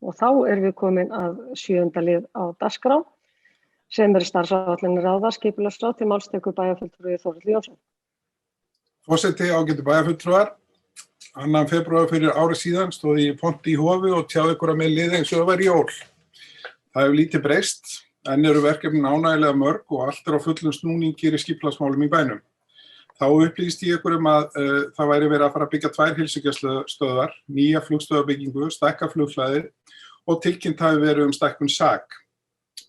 og þá erum við komin að 7. lið á dagskrá sem starfsáætlanir ráða skipulagsráð til máls tekur bæjarfulltrúi Þórhallur Jónsson. Forseti, ágætu bæjarfulltrúar, 2. febrúar fyrir ári síðan stóð ég í ponti í Hofi og tjáði ykkur að með liði eins og það væri jól. Það hefur lítið breyst, en eru verkefnin ánægjulega mörg og allt á fullum snúningi í skipulagsmálum í bænum. Þá upplýsti ég ykkur að það væri verið að fara að byggja 2 heilsugæslustöðvar, nýja flugstöðvarbyggingu, stækka flughlaðið og tilkynnt hafi verið stækkun SAG,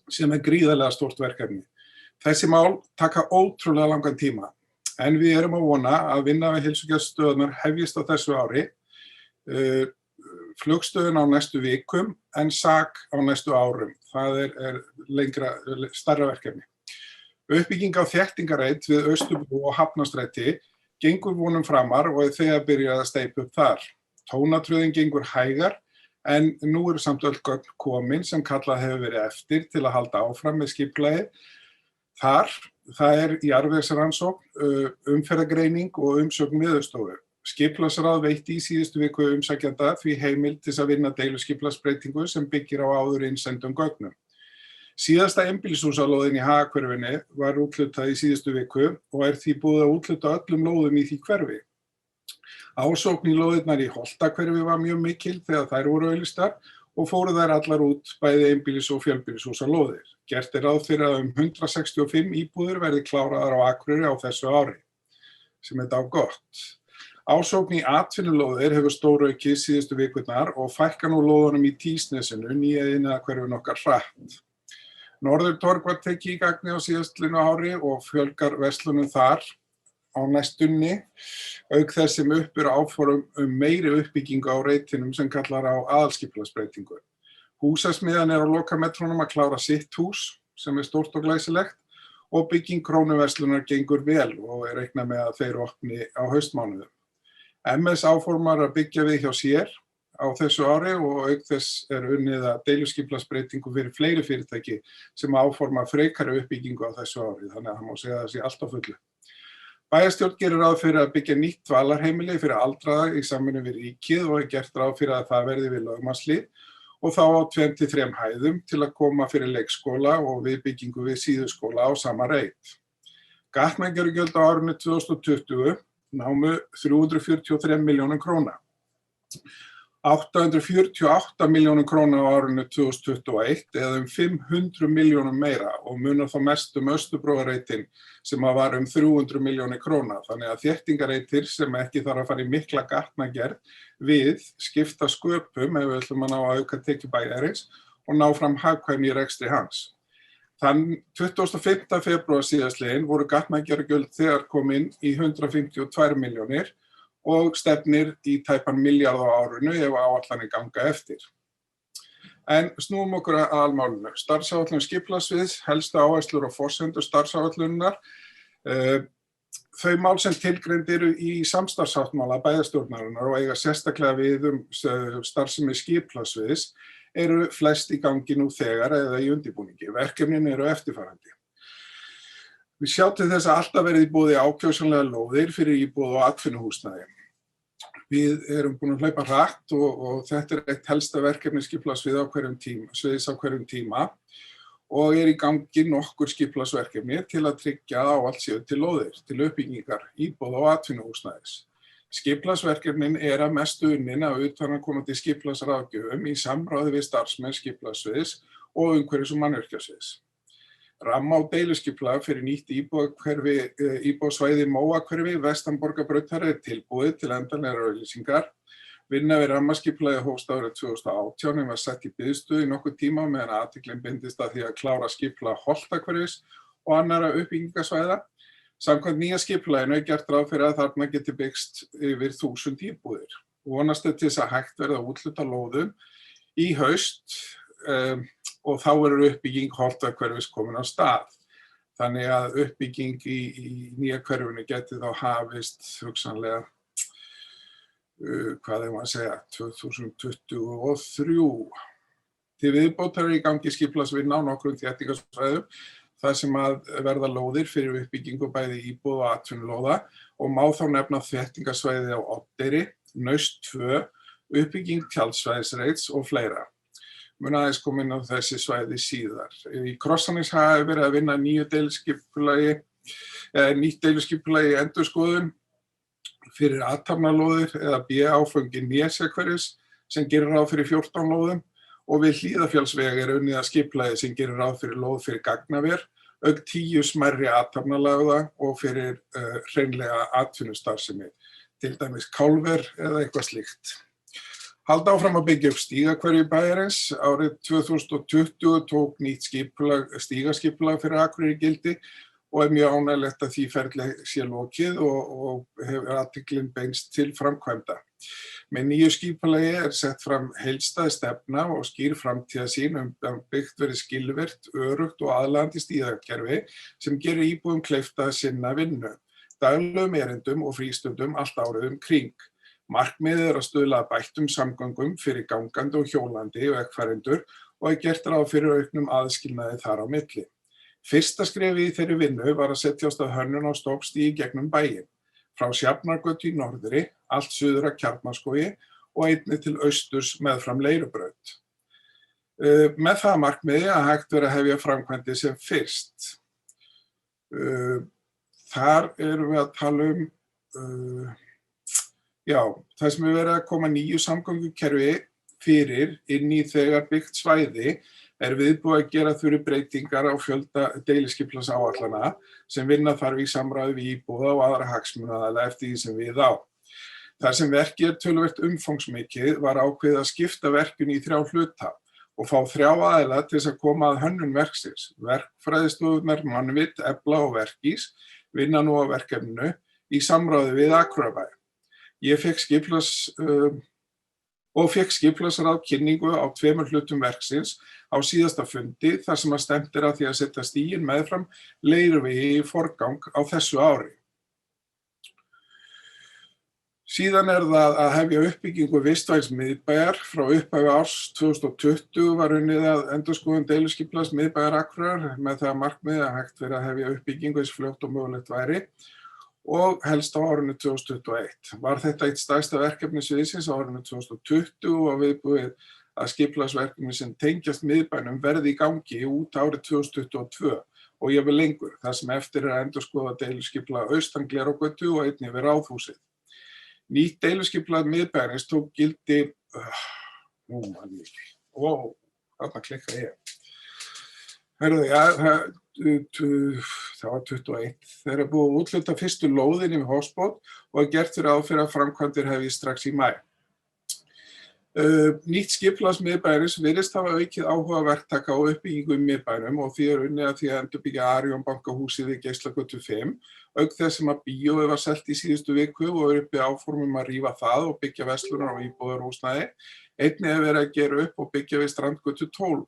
sem gríðarlega stórt verkefni. Þessi mál taka ótrúlega langan tíma, en við erum að vona að vinna við heilsugæslustöðvarnar hefjist á þessu ári, flugstöðin á næstu vikum, en SAG á næstu árum. Það lengra, stærra verkefni. Uppbygging á þéttingarreit við Austurbrú og Hafnarstræti gengur vonum framar og þegar byrjað að steypa upp þar. Tónatröðin gengur hægar, en nú eru samt öll gögn komin sem kallað hefur verið eftir til að halda áfram með skipulagið. Það jarðvegsrannsókn, umferðargreining og umsögn Veðurstofu. Skipulagsráð veitti í síðustu viku umsækjanda því heimild til að vinna deiluskipulagsbreytingu sem byggir á áður innsendum gögnum. Síðasta einbýlishúsalóðin í Hagahverfinu var úthlutað í síðustu viku og því búið að úthluta öllum lóðum í því hverfi. Ásókn í lóðirnar í Holtahverfi var mjög mikil þegar þær voru auglýstar og fóru þær allar út bæði einbýlis- og fjölbýlishúsalóðir. Gert ráð fyrir að 165 íbúðir verði kláraðar á Akureyri á þessu ári, sem dágott. Ásókn í atvinnulóðir hefur stóraukið síðustu vikurnar og fækka nú lóðunum í Týsnesinu, nýja iðnaðarhverfinu okkar hratt. Norðurtorg var tekið í gagni á síðastlinu ári og fjölgar verslunum þar á næstunni, auk þess sem upp áform meiri uppbyggingu á reitinum sem kallar á aðalskipulagsbreytingu. Húsasmiðjan á lokametrónum að klára sitt hús, sem stórt og glæsilegt, og bygging Krónuverslunar gengur vel og reiknað með að þeir opni á haustmánuðum. MS áformar að byggja við hjá sér á þessu ári og auk þess unnið að deiluskipulagsbreytingu fyrir fleiri fyrirtæki sem áforma frekari uppbyggingu á þessu ári, þannig að það má segja að það sé allt á fullu. Bæjarstjórn gerir ráð fyrir að byggja nýtt dvalarheimili fyrir aldraða í samvinnu við ríkið og gert ráð fyrir að það verði við lögmannslið og þá á 2-3 hæðum til að koma fyrir leikskóla og viðbyggingu við síðuskóla á sama reit. Gatnagerðargjöld á árinu 2020 námu 343 milljónum króna. 848 milljónum króna á árinu 2021 eða 500 milljónum meira og munar þá mest Austurbrúarreitin sem var 300 milljónir króna. Þannig að þéttingarreitir sem ekki þarf að fara í mikla gatnagerð við skipta sköpum ef við ætlum að ná að auka tekjur bæjarins og ná fram hagkvæmni í rekstri hans. Þann 25. febrúar síðastliðinn voru gatnagerðargjöld þegar komin í 152 milljónir og stefnir í tæpan milljarð á árinu ef áætlanir ganga eftir. En snúum okkur að aðalmálinu. Starfsáætlun skipulagssviðs, helstu áherslur og forsendur starfsáætlunar. Þau mál sem tilgreind eru í samstarfssáttmála bæjarstjórnarinnar og eiga sérstaklega við starfsemi skipulagssviðs eru flest í gangi nú þegar eða í undirbúningi. Verkefnin eru eftirfarandi. Við sjáum til þess að alltaf verði í boði ákjósanlega lóðir fyrir íbúð og atvinnuhúsnæði. Við erum búin að hlaupa hratt og þetta eitt helsta verkefni skipulagssviðs á hverjum tíma og í gangi nokkur skipulagsverkefni til að tryggja að ávallt séu til lóðir, til uppbyggingar, íbúð og atvinnuhúsnæðis. Skipulagsverkefnin að mestu unnin af utanaðkomandi skipulagsráðgjöfum í samráði við starfsmenn skipulagssviðs og umhverfis- og mannvirkjasviðs. Ramma og deiluskipulag fyrir nýtt íbúðasvæði Móahverfi vestan Borgarbrautar tilbúið til endanlegar auglýsingar. Vinna við rammaskipulagið hófst árið 2018 en var sett í biðstöðu í nokkurn tíma meðan athyglin beindist að því að klára skipulag Holtahverfis og annarra uppbyggingasvæða. Samkvæmt nýja skipulaginu gert ráð fyrir að þarna geti byggst yfir 1000 íbúðir. Vonast til þess að hægt verði að úthluta lóðum í haust og þá uppbygging Holtahverfis komin á stað. Þannig að uppbygging í nýja hverfinu geti þá hafist hugsanlega, 2023. Til viðbótar í gangi skipulagsvinna á nokkrum þéttingarsvæðum þar sem að verða lóðir fyrir uppbyggingu bæði íbúð og atvinnulóða og má þá nefna þéttingarsvæði á Oddeyri, Naust 2, uppbygging tjaldsvæðisreits og fleira. mun aðeins koma inn á þessi svæði síðar. Í Krossaneshaga er verið að vinna nýtt deiliskipulagi endurskoðun fyrir athafnalóðir eða B-áföngi Nesjahverfis sem gerir ráð fyrir 14 lóðum og við Hlíðarfjallsveg er unnið að skipulagi sem gerir ráð fyrir lóð fyrir gagnaver, auk 10 smærri athafnalagða og fyrir hreinlega atvinnustarfsemi, til dæmis kálver eða eitthvað slíkt. Halda áfram að byggja upp stígahverfi bæjarins. Árið 2020 tók nýtt stígaskipulag fyrir Akureyri gildi og er mjög ánægjulegt að því ferli sé lokið og hefur athyglin beinst til framkvæmda. Með nýju skipulagi er sett fram heildstæð stefna og skýr framtíðarsýn að byggt verði skilvirkt, öruggt og aðlaðandi stígakerfi sem gerir íbúum kleift að sinna vinnu, daglegum erindum og frístundum allt árið kring. Markmiðið er að stuðla að bættum samgöngum fyrir gangandi og hjólandi vegfarendur og er gert ráð fyrir auknum aðskilnaði þar á milli. Fyrsta skrefið í þeirri vinnu var að setja af stað hönnun á stofnstígi gegnum bæinn, frá Sjafnargötu í norðri, allt suður að Kjarnaskógi og einnig til austurs meðfram Leirubraut. Með það markmiði að hægt verið að hefja framkvæmdir sem fyrst. Þar erum við að tala það sem er verið að koma nýju samgöngukerfi fyrir inn í þegar byggt svæði er viðbúið að gera þurfi breytingar á fjölda deiliskipulagsáætlana sem vinna þarf í samráði við íbúa og aðra hagsmunaaðila eftir því sem við á. Þar sem verkið er töluvert umfangsmikið var ákveðið að skipta verkinu í 3 hluta og fá 3 aðila til þess að koma að hönnun verksins. Verkfræðistofurnar Mannvit, Efla og Verkís vinna nú á verkefninu í samráði við Akureyrarbæ. Ég fékk skipulagsráð kynningu á 2 hlutum verksins á síðasta fundi þar sem að stefnt er að því að setja stíginn meðfram Leiruvegi í forgang á þessu ári. Síðan er það að hefja uppbyggingu vistvæns miðbæjar. Frá upphafi árs 2020 var unnið að endurskoðun deiliskipulags miðbæjar Akureyrar með það markmiði að hægt verið að hefja uppbyggingu eins fljótt og mögulegt væri og helst á árinu 2021. Var þetta eitt stærsta verkefni sviðsins á árinu 2020 og viðbúið að skipulagsverkefni sem tengjast miðbænum verði í gangi út árið 2022 og jafnvel lengur, þar sem eftir er að endurskoða deiliskipulag austan Glerárgötu og einnig við Ráðhúsið. Nýtt deiliskipulag miðbæjarins tók gildi, þarna klikka ég. Það var 21. Þeir eru búið að úthluta fyrstu lóðinni við Hofsbót og er gert fyrir að framkvæmdir hefjist strax í maí. Nýtt skipulagsmiðbæjarins virðist hafa aukið áhuga verktaka og uppbyggingu í miðbænum og því er unnið að því að endurbyggja Arion bankahúsið við Geislagötu 5, auk þess sem að bíóið var selt í síðustu viku og er uppi áformum að rífa það og byggja verslunar og íbúðarhúsnæði. Einnig er verið að gera upp og byggja við Strandgötu 12.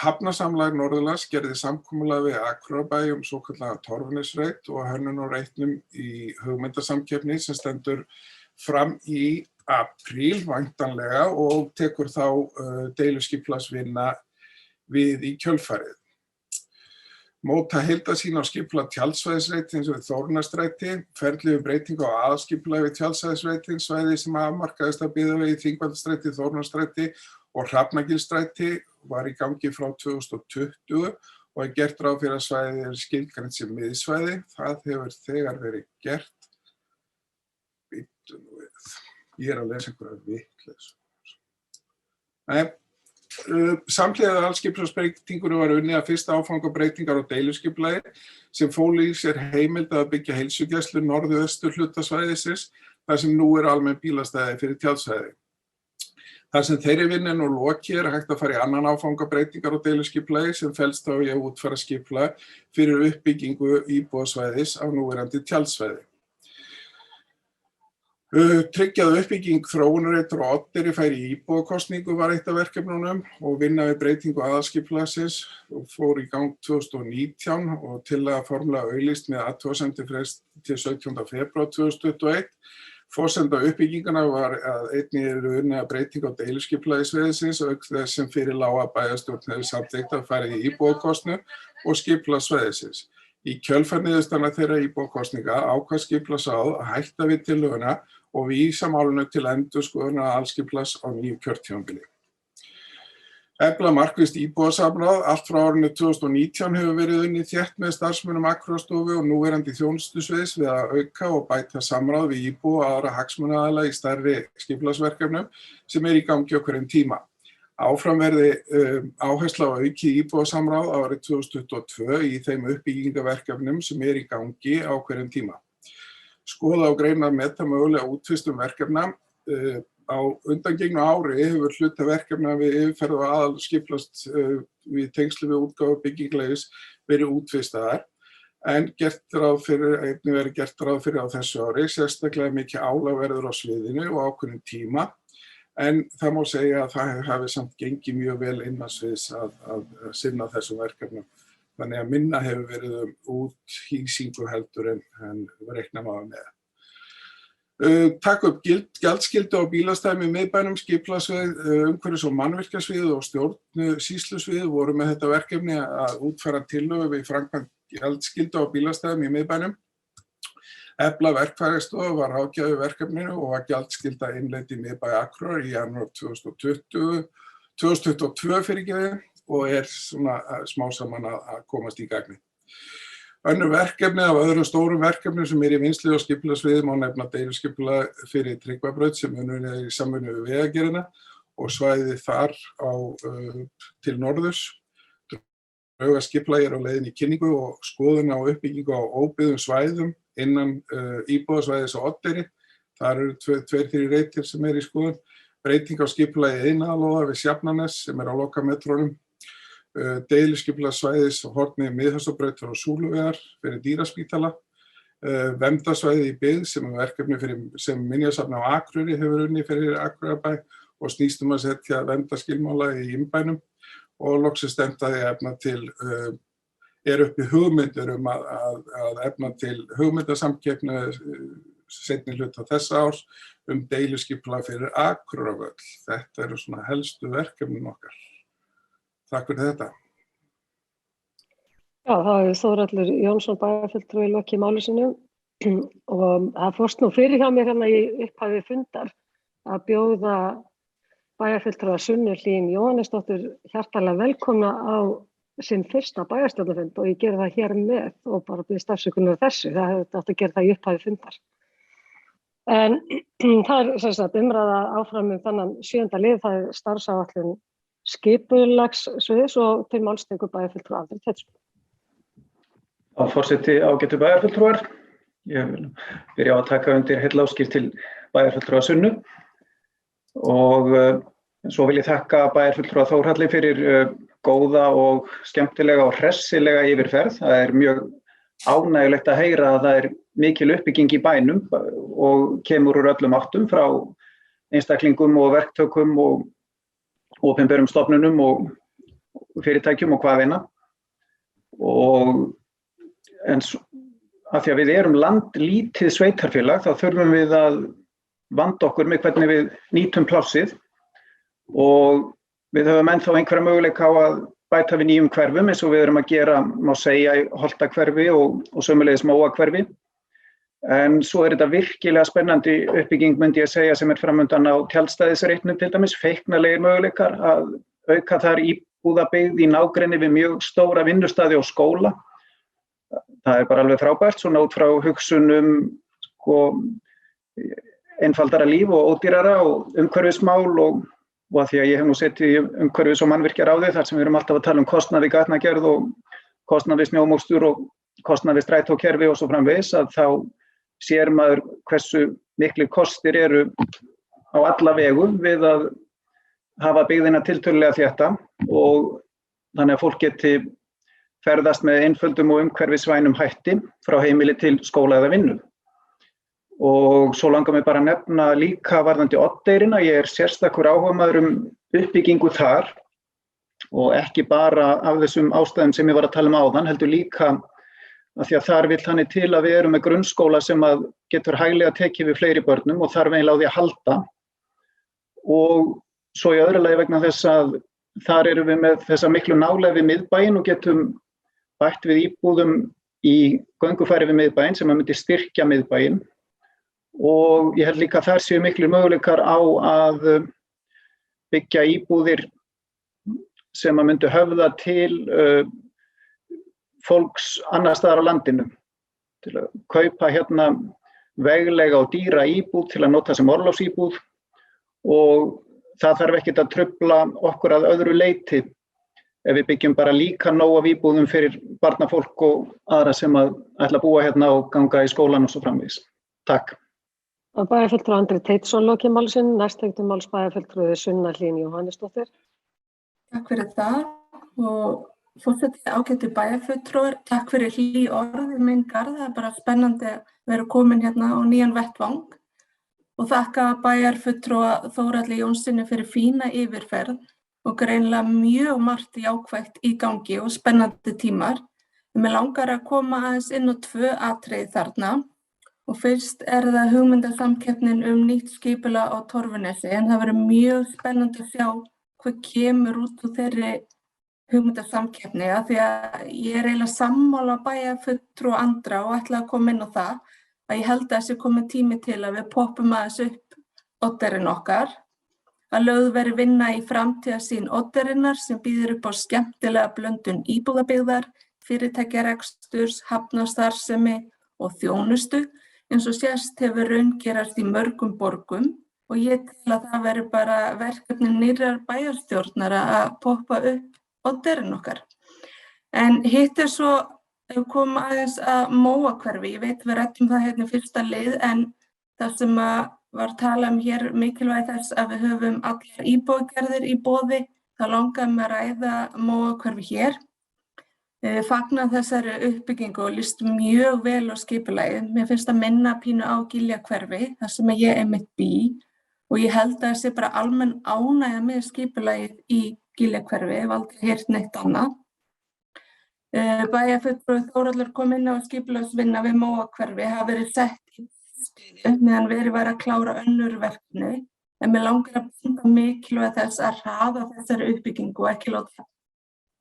Hafnasamlag Norðurlands gerði samkomulag við Akureyrarbæ svokallaða Torfnesreit og hönnun og reitnum í hugmyndasamkeppni sem stendur fram í apríl væntanlega og tekur þá deiliskipulagsvinna við í kjölfarið. Móta heildarsýn á skipulag tjaldsvæðisreitins við Þórunnarstræti, ferli við breytingu á aðskipulagi við tjaldsvæðisreitins, svæði sem afmarkaðist að Byggðavegi, Þingvallastræti, Þórunnarstræti og Hrafnagilsstræti var í gangi frá 2020 og er gert ráð fyrir að svæðið er skilgreint sem miðsvæði. Það hefur þegar verið gert. Ég er að lesa einhverja vitleysu. Samhliða aðalskipulagsbreytingunni var unnið að fyrsta áfanga breytingar á deiliskipulagi sem fólu í sér heimild að byggja heilsugæslu norðaustur hluta svæðisins þar sem nú er almenn bílastæði fyrir tjaldsvæði. Þar sem þeirri vinnu nú lokið er hægt að fara í annan áfanga breytingar á deiliskipulagi sem felst á í að útfæra skipulag fyrir uppbyggingu íbúðasvæðis á núverandi tjaldsvæði. Tryggjað uppbygging þróunarreitur og Oddeyri færi í íbúðakosningu var eitt af verkefnunum og vinna við breytingu aðalskipulagsins fór í gang 2019 og tillaga formlega auglýst með athugasemdir frest til 17. febrúar 2021. Forsenda uppbyggingana var að einnig eru unnið að breytingu á deiliskipulagi svæðisins auk þess sem fyrir lá að bæjarstjórn hefur samþykkt að fara í íbúðakosningu og skipulag svæðisins. Í kjölfar niðurstaðna þeirra íbúðakosninga ákvað skipulagsráð að hætta við tillöguna og vísa málinu til endurskoðunar aðalskipulags á nýju kjörtímabili. Efla markvisst íbúasamráð. Allt frá árinu 2019 hefur verið unnið þétt með starfsmönnum Akureyrarstofu og núverandi þjónustusviðs við að auka og bæta samráð við íbúa og aðra hagsmunaaðila í stærri skipulagsverkefnum sem í gangi á hverjum tíma. Áfram verði áhersla á aukið íbúasamráð árið 2022 í þeim uppbyggingarverkefnum sem í gangi á hverjum tíma. Skoða og greina meta mögulega útvistum verkefna. Á undangengnu ári hefur hluta verkefna við yfirferð og aðalskipulagst við tengslu við útgáfu byggingarleyfis verið útvistaðar, en einnig verið gert ráð fyrir á þessu ári, sérstaklega mikið álag verður á sviðinu og ákveðnum tíma, en það má segja að það hafi samt gengið mjög vel innan sviðs að sinna þessum verkefnum. Þannig að minna hefur verið úthýsingu heldur en reikna maður með. Taka upp gjaldskyldu á bílastæðum í miðbænum, skipulagssvið, umhverfis- og mannvirkjasvið og stjórnsýslusvið voru með þetta verkefni að útfæra tillögu við framkvæmd gjaldskyldu á bílastæðum í miðbænum. Efla verkfræðistofa var ráðgjafi verkefninu og var gjaldskylda innleidd í miðbæ Akureyrar í janúar 2022 og svona smá saman að komast í gagni. Önnur verkefni af öðrum stórum verkefnum sem í vinnslu og skipulagssviði má nefna deiliskipulag fyrir Tryggvabraut sem unnið í samvinnu við Vegagerðina og svæðið þar til norðurs. Draugaskipulagið á leiðinni í kynningu og skoðun á uppbyggingu á óbyggðum svæðum innan íbúðasvæðis á Oddeyri. Þar eru 2-3 reitir sem í skoðun. Breyting á skipulagi iðnaðarlóða við Sjafnanes sem á lokametrónum. Deiliskipulagssvæðis og hornið Miðhúsabrautar og Súluvegar fyrir dýraspítala, verndarsvæði í byggð sem verkefni sem minjasafn á Akureyri hefur unnið fyrir Akureyrarbæ og snýst að setja verndarskilmála í innbænum og loksins stefnt að efna til uppi hugmyndir að efna til hugmyndasamkeppni seinni hluta þessa árs deiliskipulag fyrir Akureyrarvöll. Þetta eru svona helstu verkefnin okkar. Takk fyrir þetta. Já, það hefur Þórhallur Jónsson bæjarfulltrúi lokið máli sínu og það fórst nú fyrir hjá mér hérna í upphafi fundar að bjóða bæjarfulltrúa Sunnu Hlín Jóhannesdóttur hjartanlega velkomna á sinn fyrsta bæjarstjórnarfund og ég geri það hér með og bara biðst afsökunar á þessu. Það hefði átt að gera það í upphafi fundar. En það sem sagt umræða áfram þennan 7. lið, það starfsáætlun skipulagssviðs og til máls tekur bæjarfulltrúi Andri Teitsson. Forseti ágætu bæjarfulltrúar. Ég vil byrja á að taka undir heillaóskir til bæjarfulltrúa Sunnu og svo vil ég þakka bæjarfulltrúa Þórhalli fyrir góða og skemmtilega og hressilega yfirferð. Það er mjög ánægjulegt að heyra að það er mikil uppbygging í bænum og kemur úr öllum áttum frá einstaklingum og verktökum og opinberum stofnunum og fyrirtækjum og hvaðeina. En af því að við erum landlítið sveitarfélag þá þurfum við að vanda okkur með hvernig við nýtum plássið og við höfum ennþá einhverja möguleika á að bæta við nýjum hverfum eins og við erum að gera, má segja, í Holtahverfi og sömuleiðis Móahverfi. En svo er þetta virkilega spennandi uppbygging, myndi ég segja, sem framundan á Tjaldstæðisreitnum til dæmis, feiknalegir möguleikar að auka þar íbúðabyggð í nágrenni við mjög stóra vinnustaði og skóla. Það er bara alveg frábært, svona út frá hugsunum einfaldara líf og ódýrara og umhverfismál og að því að ég hef nú setið í umhverfis- og mannvirkjaráði þar sem við erum alltaf að tala um kostnað við gatnagerð og kostnað við snjómokstur og kostnað við strætókerfi og svo framvegis að þá sér maður hversu miklir kostir eru á alla vegu við að hafa byggðina tiltölulega þétta og þannig að fólk geti ferðast með einföldum og umhverfisvænum hætti frá heimili til skóla eða vinnu. Og svo langar mig bara að nefna líka varðandi Oddeyrina, ég er sérstakur áhugamaður uppbyggingu þar og ekki bara af þessum ástæðum sem ég var að tala áðan, heldur líka af því að þar vill þannig til að við erum með grunnskóla sem að getur hæglega tekið við fleiri börnum og þarf eiginlega á því að halda. Og svo í öðru lagi vegna þess að þar erum við með þessa miklu nálægð við miðbæinn og getum bætt við íbúðum í göngufæri við miðbæinn sem myndi styrkja miðbæinn. Og ég held líka að þar séu miklu möguleikar á að byggja íbúðir sem að myndu höfða til fólks annars staðar á landinu til að kaupa hérna veglega og dýra íbúð til að nota sem orlofsíbúð og það þarf ekkert að trufla okkur að öðru leyti ef við byggjum bara líka nóg af íbúðum fyrir barnafólk og aðra sem að ætla að búa hérna og ganga í skólan og svo framvegis. Takk. Bæjarfulltrúi Andri Teitsson lokið máli sínu, næsttekti máls bæjarfulltrúi Sunna Hlín Jóhannesdóttir. Takk fyrir það og forseti ágætu bæjarfulltrúar, takk fyrir hlý orð í minn garð, það bara spennandi að vera komin hérna á nýjan vettvang og þakka bæjarfulltrúa Þórhalli Jónssyni fyrir fína yfirferð og greinilega mjög margt jákvætt í gangi og spennandi tímar. Mig langar að koma aðeins inn á 2 atriði þarna og fyrst það hugmyndasamkeppnin nýtt skipulag á Torfunesi en það verður mjög spennandi að sjá hvað kemur út úr þeirri hugmyndasamkeppni af því að ég eiginlega sammála bæjarfulltrúa Andra og ætla að koma inn á það að ég held að þessi komið tími til að við poppum aðeins upp odderinn okkar að lögð veri vinna í framtíðarsýn oddarinnar sem býður upp á skemmtilega blöndun íbúðabyggðar, fyrirtækjareksturs, hafnarstarfsemi og þjónustu eins og sést hefur raungerast í mörgum borgum og ég tel að það veri bara verkefni nýrrar bæjarstjórnar að poppa upp odderinn okkar. En hitt svo kom aðeins að Móahverfi, ég veit við ræddum það hérna fyrsta lið en það sem var talað hér mikilvægt þess að við höfum allar íbúðagerðir í boði, það langaði mig að ræða Móahverfi hér. Fagna þessari uppbyggingu og líst mjög vel á skipulagið. Mér finnst að minna pínu á Giljahverfi, þar sem ég einmitt bý og ég held að sé bara almenn ánægja með skipulagið í Giljahverfi, hef aldrei heyrt neitt annað. Bæjarfulltrúi Þórhallur kom inn á skipulagsvinna við Móahverfi, hafa verið sett í stuði meðan verið var að klára önnur verkefni, en mig langar að benda mikilvægt þess að hraða þessari uppbyggingu og ekki láta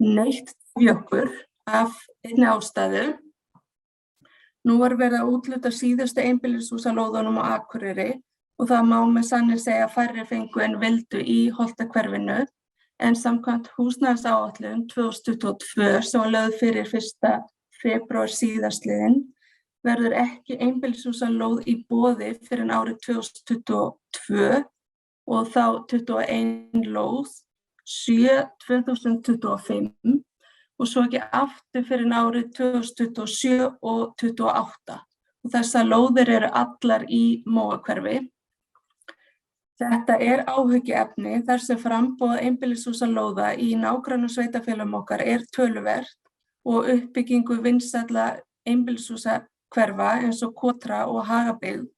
neitt í okkur af einni ástæðu. Nú var verið að úthluta síðustu einbýlishúsalóðunum á Akureyri og það má með sanni segja að færri fengu en vildu í Holtahverfinu en samkvæmt húsnæðisáætlun 2022 sem var lögð fyrir 1. febrúar síðastliðinn verður ekki einbýlishúsalóð í boði fyrir árið 2022 og þá 21 lóð 7/2025 og svo ekki aftur fyrir árið 2027 og 2028 og þessar lóðir eru allar í Móahverfi. Þetta áhyggjuefni þar sem framboð einbýlishúsalóða í nágrannasveitarfélögum okkar töluvert og uppbyggingu vinsælla einbýlishúsahverfa eins og Kotra og Hagabyggð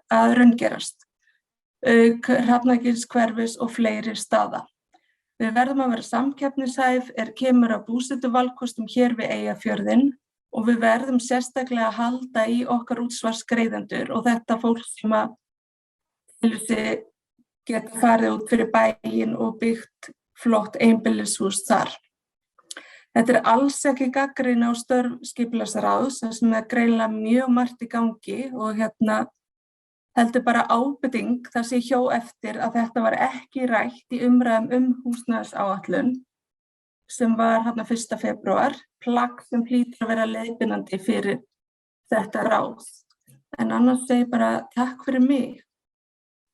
að raungerast, auk Hrafnagilshverfis og fleiri staða. Við verðum að vera samkeppnishæf kemur að búsetuvalkostum hér við Eyjafjörðinn og við verðum sérstaklega að halda í okkar útsvarsgreiðendur og þetta fólk sem að geta farið út fyrir bæinn og byggt flott einbýlishús þar. Þetta alls ekki gagnrýni á störf skipulagsráðs, þar sem greinilega mjög margt í gangi og heldur bara ábending þar sem ég hjó eftir að þetta var ekki rætt í umræðum húsnæðisáætlun sem var 1. febrúar, plagg sem hlýtur að vera leiðbeinandi fyrir þetta ráð. En annars segi ég bara takk fyrir mig.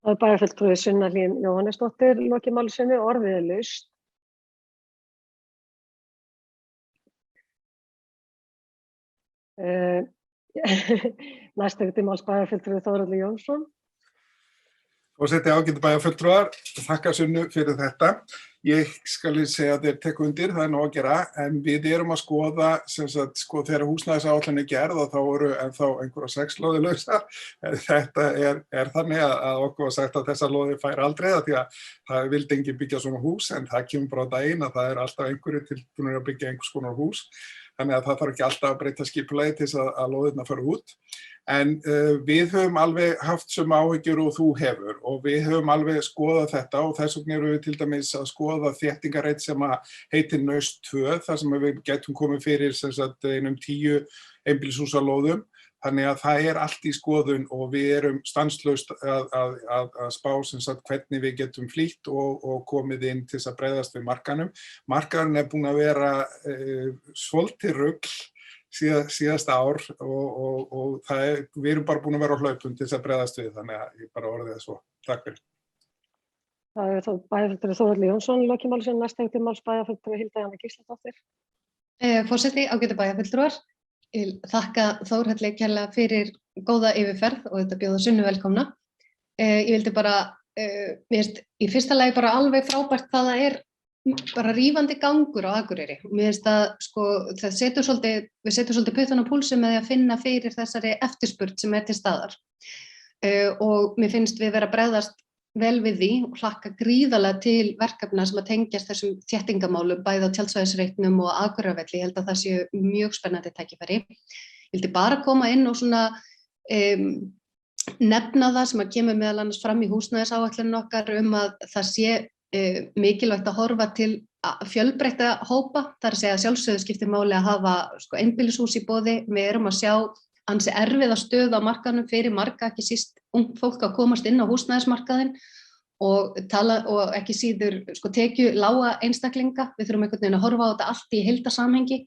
Það bæjarfulltrúi Sunna Hlín Jóhannesdóttir lokið máli sínu, orðið laust. Næsttekti máls bæjarfulltrúi Þórhalli Jónsson. Forseti ágætu bæjarfulltrúar, þakka Sunnu fyrir þetta. Ég skal segja að þeir tekur undir, það nóg að gera, en við erum að skoða, þegar húsnæðisáætlun gerð og þá voru ennþá einhverja 6 lóðir lausar. Þetta þannig að okkur var sagt að þessar lóðir færi aldrei því að það vildi enginn byggja svona hús, en það kemur bara á daginn að það alltaf einhverju tilbúnir að byggja einhvers konar hús. Þannig að það þarf ekki alltaf að breyta skipulagi til þess að lóðirnar fara út. En við höfum alveg haft sömu áhyggjur og þú hefur og við höfum alveg skoðað þetta og þess vegna erum við til dæmis að skoða þéttingarreit sem heitir Naust 2 þar sem við gætum komið fyrir einum 10 einbýlishúsalóðum. Þannig að það allt í skoðun og við erum stanslaust að spá sem sagt hvernig við getum flýtt og komið inn til þess að bregðast við markaðnum. Markaðurinn búinn að vera svolítið rugl síðasta ár og við erum bara búin að vera á hlaupum til þess að bregðast við, þannig að ég bara orðið það svo. Takk fyrir. Það þá bæjarfulltrúi Þórhallur Jónsson lokið máli sínu, næst hefur máls bæjarfulltrúi Hilda Jana Gísladóttir. Forseti, ágætu bæjarfulltrúar. Ég þakka Þórhalli kærlega fyrir góða yfirferð og þetta bjóða Sunnu velkomna. Ég vildi bara, mér finnst í fyrsta lagi bara alveg frábært hvað það bara rífandi gangur á Akureyri. Mér finnst að sko, við setjum svolítið puttan á púlsi með því að finna fyrir þessari eftirspurn sem til staðar. Og mér finnst við vera að bregðast vel við því og hlakka gríðarlega til verkefna sem að tengjast þessum þéttingamálum bæði á tjaldsvæðisreitnum og Akureyrarvelli. Ég held að það séu mjög spennandi tækifæri. Ég vildi bara koma inn og svona nefna það sem að kemur meðal annars fram í húsnæðisáætlunum okkar að það sé mikilvægt að horfa til fjölbreytta hópa. Það að segja að sjálfsögðu skiptir máli að hafa sko einbýlishús í boði. Við erum að sjá ansi erfiða stöðu á markaðnum fyrir marga, ekki síst ungt fólk að komast inn á húsnæðismarkaðinn og ekki síður sko tekjulága einstaklinga. Við þurfum einhvern veginn að horfa á þetta allt í heildarsamhengi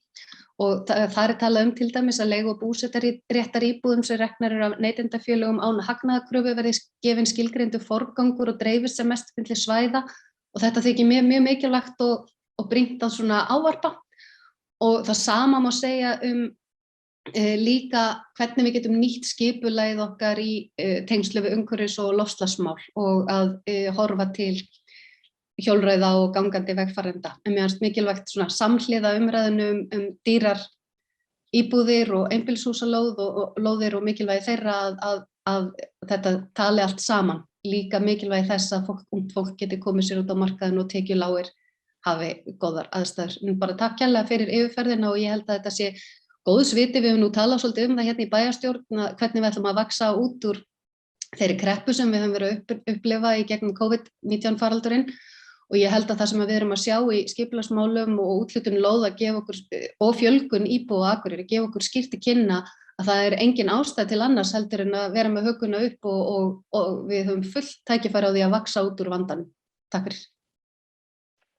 og það talað til dæmis að leigu- og búsetaréttar íbúðum sem reknar af neytendafélögum án hagnaðarkröfu verði gefinn skilgreindur forgangur og dreifist sem mest milli svæða og þetta þykir mjög mikilvægt og brýnt að svona ávarpa og það sama má segja líka hvernig við getum nýtt skipulagið okkar í tengslu við umhverfis- og loftslagsmál og að horfa til hjólreiða og gangandi vegfarenda. En mér finnst mikilvægt svona samhliða umræðunum dýrar íbúðir og einbýlishúsalóð og lóðir og mikilvægi þeirra að þetta tali allt saman. Líka mikilvægi þess að ungt fólk geti komið sér út á markaðinn og tekjulágir hafi góðar aðstæður. Bara takk kærlega fyrir yfirferðina og ég held að þetta sé góðs viti. Við höfum nú talað svolítið hérna í bæjarstjórn hvernig við ætlum að vaxa út úr þeirri kreppu sem við höfum verið að upplifa í gegnum COVID-19 faraldurinn og ég held að það sem við erum að sjá í skipulagsmálum og úthlutun lóða og fjölgun íbúa á Akureyri gefa okkur skýrt til kynna að það engin ástæða til annars heldur en að vera með högguna upp og við höfum fullt tækifæri á því að vaxa út úr vandanum. Takk fyrir.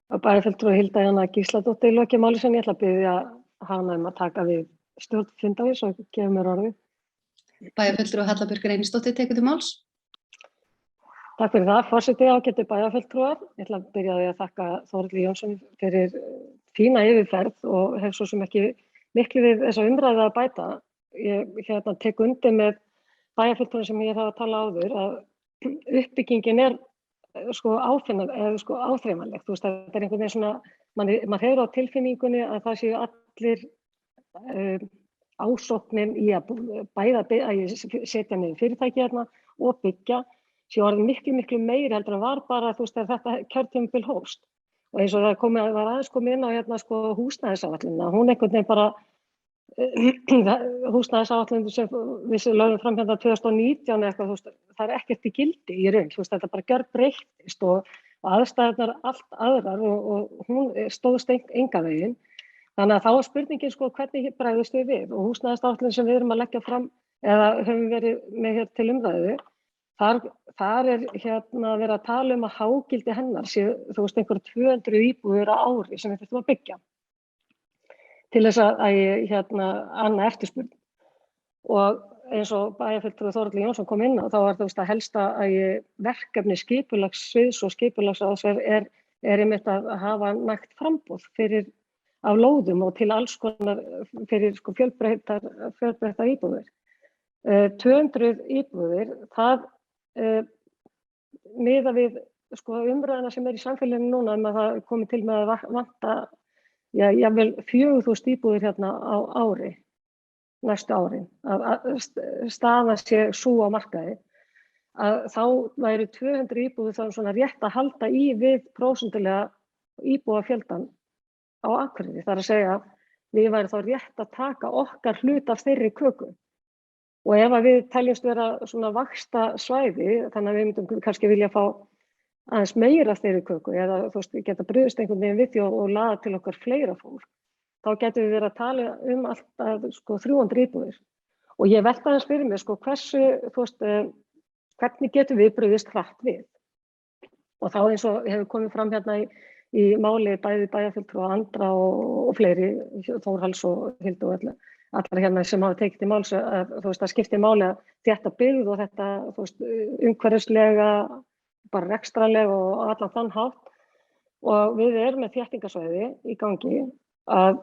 Bæjarfulltrúi Hilda Jana Gísladóttir lokið máli sínu, ég ætla að biðja hana að taka við stjórn fundarins og gefa mér orðið. Bæjarfulltrúi Halla Björk Reynisdóttir tekur til máls. Takk fyrir það, forseti, ágætu bæjarfulltrúar. Ég ætla að byrja á því að þakka Þórhalli Jónsson fyrir fína yfirferð og hef svo sem ekki miklu við þessa umræðu að bæta. Ég tek undir með bæjarfulltrúum sem ég hef að tala áður að uppbyggingin sko áþreifanleg. Þú veist, þetta einhvern veginn svona, maður hefur á tilfinningunni að það séu allir ásóknin í að setja niður fyrirtæki hérna og byggja séu orðin miklu meiri heldur en var bara þú veist þegar þetta kjörtímabil hófst og eins og það var aðeins komið inn á hérna sko húsnæðisáætlunina, hún einhvern veginn bara húsnæðisáætlun sem við lögðum fram hérna 2019 eitthvað, þú veist, það ekkert í gildi í raun, þú veist, þetta bara gjörbreyttist og aðstæðurnar allt aðrar og hún stóðst engan veginn. Þannig að þá spurningin sko hvernig bregðumst við og húsnæðisáætlun sem við erum að leggja fram eða höfum verið með hér til umræðu, þar hérna verið að tala að hágildi hennar séu, þú veist, einhver 200 íbúðir á ári sem við þurfum að byggja til þess að anna eftirspurn. Og eins og bæjarfulltrúi Þórhallur Jónsson kom inn á, þá var þú veist að helsta verkefni skipulagssviðs og skipulagsráðs einmitt að hafa nægt framboð af lóðum og til alls konar fyrir sko fjölbreyttar íbúðir. 200 íbúðir, það miðað við sko umræðuna sem í samfélaginu núna að það komi til með að vanta jafnvel 4.000 íbúðir hérna á ári, næstu árin, að staðan sé sú á markaði, að þá væri 200 íbúðir þá svona rétt að halda í við prósentulega íbúafjöldan á Akureyri. Það að segja við væri þá rétt að taka okkar hlut af þeirri köku. Og ef við teljumst vera svona vaxta svæði, þannig að við myndum kannski vilja fá aðeins meira af þeirri köku eða þú veist, geta brugðist einhvern veginn við því og laða til okkar fleira fólk, þá getum við verið að tala alltaf sko 300 íbúðir. Og ég velti aðeins fyrir mér, sko, hvernig getum við brugðist hratt við? Og þá eins og hefur komið fram hérna í máli bæði bæjarfulltrúa Andra og fleiri, Þórhals og Hildu og allar hérna sem hafa tekið til máls að það skiptir máli að þétta byggð og þetta umhverfislega, bara rekstrarlega og allan þann hátt. Og við erum með þéttingarsvæði í gangi að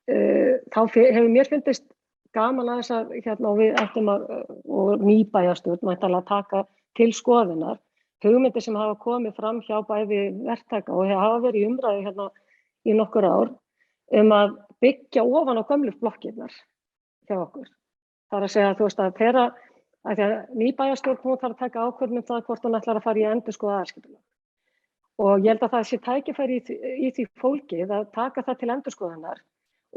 þá hefur mér fundist gaman að þess að hérna og við ættum að, og ný bæjarstjórn væntanlega taka til skoðunar hugmyndir sem hafa komið fram hjá bæði verktaka og hafa verið í umræðu hérna í nokkur ár að byggja ofan á gömlu blokkirnar hjá okkur. Það er að segja að þegar að ný bæjarstjórn hún þarf að taka ákvörðun það hvort hún ætlar að fara í endurskoðað aðalskipulag. Og ég held að það sé tækifæri í því fólkið að taka það til endurskoðunar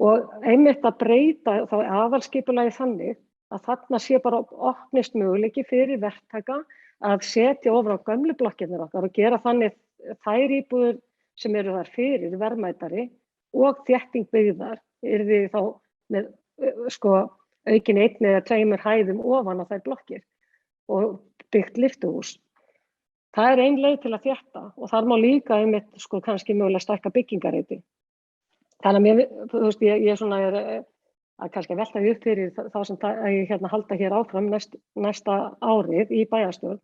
og einmitt að breyta þá aðalskipulagi þannig að þarna sé bara opnist möguleiki fyrir verktaka að setja ofan á gömlu blokkirnar okkar og gera þannig þær íbúðir sem eru þar fyrir verðmætari og þétting byggðar yrði þá með aukin 1 eða 2 hæðum ofan á þær blokkir og byggt lyftuhús. Það er ein leið til að þétta og þar má líka einmitt kannski mögulega stækka byggingareiti. Þannig að ég svona er að kannski velta upp fyrir þá sem ég halda hér áfram næsta árið í bæjarstjórn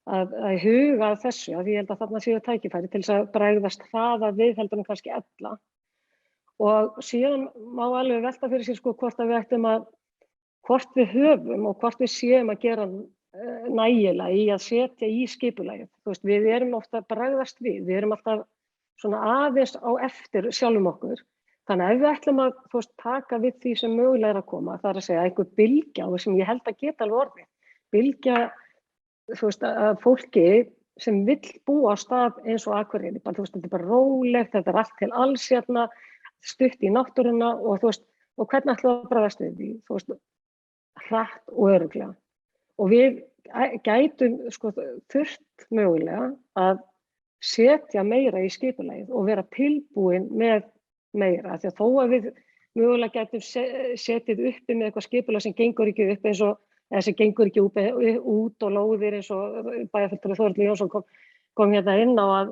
að huga að þessu, að ég held að þarna séu tækifæri til þess að bregðast hraða við heldur en kannski ella. Og síðan má alveg velta fyrir sér hvort að við ættum að, hvort við höfum og hvort við séum að gera nægilega í að setja í skipulagið. Við erum ofta að bregðast við erum alltaf svona aðeins á eftir sjálfum okkur. Þannig að ef við ætlum að taka við því sem mögulega er að koma, það er að segja einhver bylgja og sem ég held að geta alveg orðið, bylgja að fólki sem vill búa á stað eins og Akureyri, þetta er bara rólegt, þetta er allt til alls hérna, stutt í náttúruna og hvernig ætlum við að bregðast við því, hratt og örugglega. Og við gætum þurft mögulega að setja meira í skipulagið og vera tilbúin með meira, því að þó að við mögulega gætum setið uppi með eitthvað skipulag sem gengur ekki upp eins og eða sem gengur ekki út og lóðir eins og bæjarfulltrúi Þórhallur Jónsson kom hérna inn á að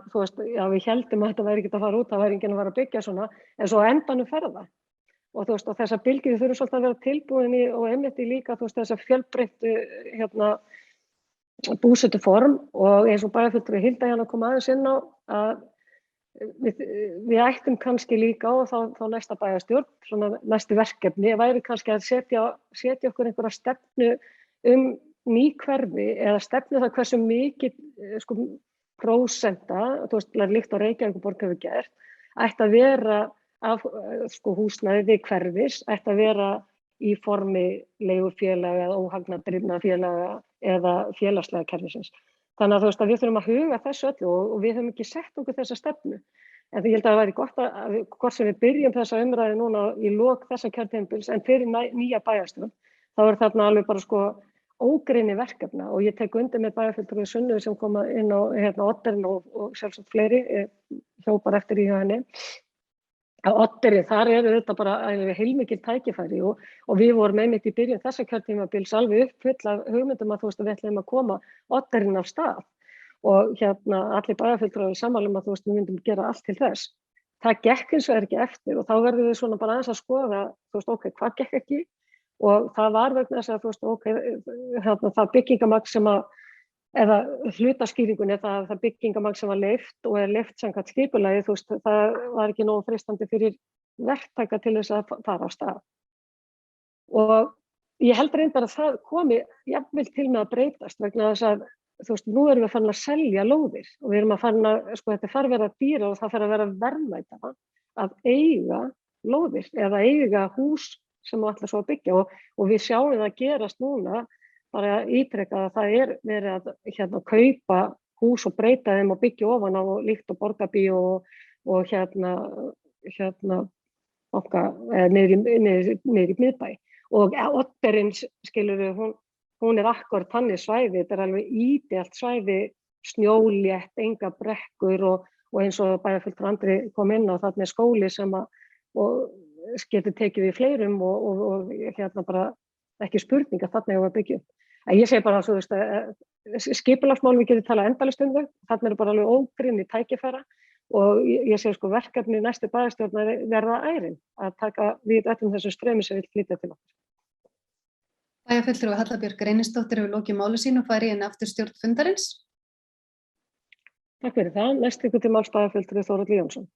við héldum að þetta væri ekki að fara út, það væri enginn að fara að byggja svona, en svo á endanum fer það. Og þessar bylgjur þurfum svolítið að vera tilbúin í og einmitt í líka þessar fjölbreyttu búsetuform og eins og bæjarfulltrúi Hilda hérna kom aðeins inn á að við ættum kannski líka og þá næsta bæjarstjórn, svona næstu verkefni, væri kannski að setja okkur einhverja stefnu ný hverfi eða stefnu það hversu mikið prósenta, líkt á Reykjavíkurborg hefur gert, ætti að vera af húsnæði við hverfis, ætti að vera í formi leigufélaga eða óhagnadrifna félaga eða félagslega kerfisins. Þannig að við þurfum að huga þessu öllu og við höfum ekki sett okkur þessa stefnu. En ég held að það væri gott að hvort sem við byrjum þessa umræðu núna í lok þessa kjörtímabils en fyrir nýja bæjarstjórn, þá er þarna alveg bara ógrynni verkefna og ég tek undir með bæjarfulltrúi Sunnu sem koma inn á Odderinn og sjálfsagt fleiri, hjópar eftir í hjá henni. Á Odderinn, þar þetta bara heilmikil tækifæri og við vorum einmitt í byrjun þessa kjörtímabils alveg uppfull af hugmyndum að við ætlum að koma Odderinn af stað og allir bæjarfulltrúar sammála að við myndum gera allt til þess. Það gekk eins og ekki eftir og þá verðum við svona bara aðeins að skoða, hvað gekk ekki og það var vegna þess að það byggingamagn sem eða hlutaskýringunni það byggingamagn sem var leyft og leyft samkvæmt skipulagi, það var ekki nógu freistandi fyrir verktaka til þess að fara á stað. Og ég held reyndar að það komi jafnvel til með að breytast vegna þess að nú erum við farin að selja lóðir og við erum að farin að, þetta fer að vera dýra og það fer að vera verðmætara að eiga lóðir eða eiga hús sem við ætlum svo að byggja og við sjáum það gerast núna bara ítrekka að það verið að kaupa hús og breyta þeim og byggja ofan á líkt og Borgarbíó og niður í miðbæ. Og Odderinn, hún akkúrat þannig svæði, þetta alveg ídelt svæði, snjólétt, enga brekkur og eins og bæjarfulltrúi Andri kom inn á þarna skóli sem getur tekið við fleirum og bara ekki spurning að þarna eigum við að byggja upp. En ég segi bara að þú veist að skipulagsmál við getum talað endalaust um þau, þarna bara alveg ógrynni tækifæra og ég segi sko verkefni næstu bæjarstjórnar verða ærin að taka við öllum þessum straumi sem við flytja til okkur. Bæjarfulltrúi Halla Björk Reynisdóttir hefur lokið máli sínu og færi inn aftur stjórn fundarins. Takk fyrir það. Næst ykkur til máls bæjarfulltrúi Þórhallur Jónsson.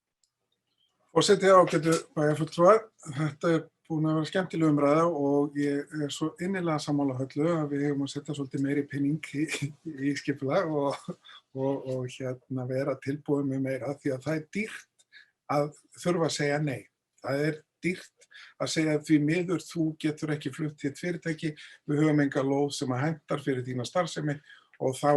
Forseti ágætu bæjarfulltrúar, þetta búin að vera skemmtileg umræða og ég svo innilega sammála Höllu að við hefum að setja svolítið meiri pening í skipulag og vera tilbúin með meira því að það dýrt að þurfa að segja nei. Það dýrt að segja því miður þú getur ekki flutt þitt fyrirtæki, við höfum enga lóð sem að hentar fyrir þína starfsemi og þá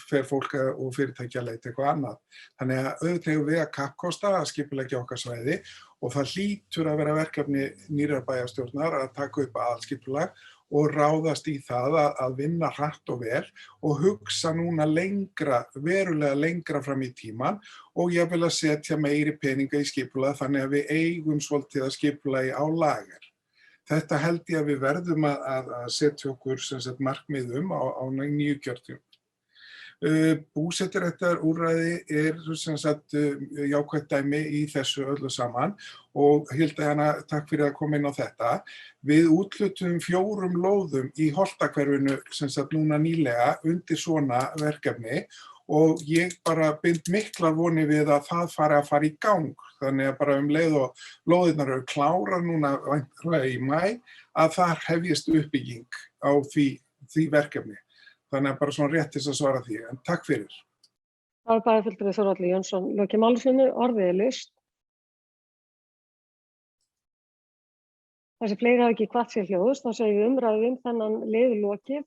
fer fólk og fyrirtæki að leita eitthvað annað. Þannig að auðvitað hefur við að kappkosta að skipuleggja okkar svæði og það hlýtur að vera verkefni nýrrar bæjarstjórnar að taka upp aðalskipulag og ráðast í það að vinna hratt og vel og hugsa núna verulega lengra fram í tíman og ég vil að setja meiri peninga í skipulag þannig að við eigum svolítið að skipulagi á lager. Þetta held ég að við verðum að setja okkur markmið á nýju kjörtímabili. Búseturéttarúrræði jákvætt dæmi í þessu öllu saman og Hilda takk fyrir að koma inn á þetta. Við úthlutum 4 lóðum í Holtahverfinu núna nýlega undir svona verkefni og ég bara bind miklar vonir við að það fari að fara í gang. Þannig að bara leið og lóðirnar eru klárar núna í maí að þar hefjist uppbygging á því verkefni. Þannig að bara svona rétt til að svara því. En takk fyrir. Það bæjarfulltrúi Þórhallur Jónsson lokið máli sínu, orðið laust. Þessi fleiri hafa ekki hvatt sér hljóðust, þá segjum við umræðu þennan lið lokið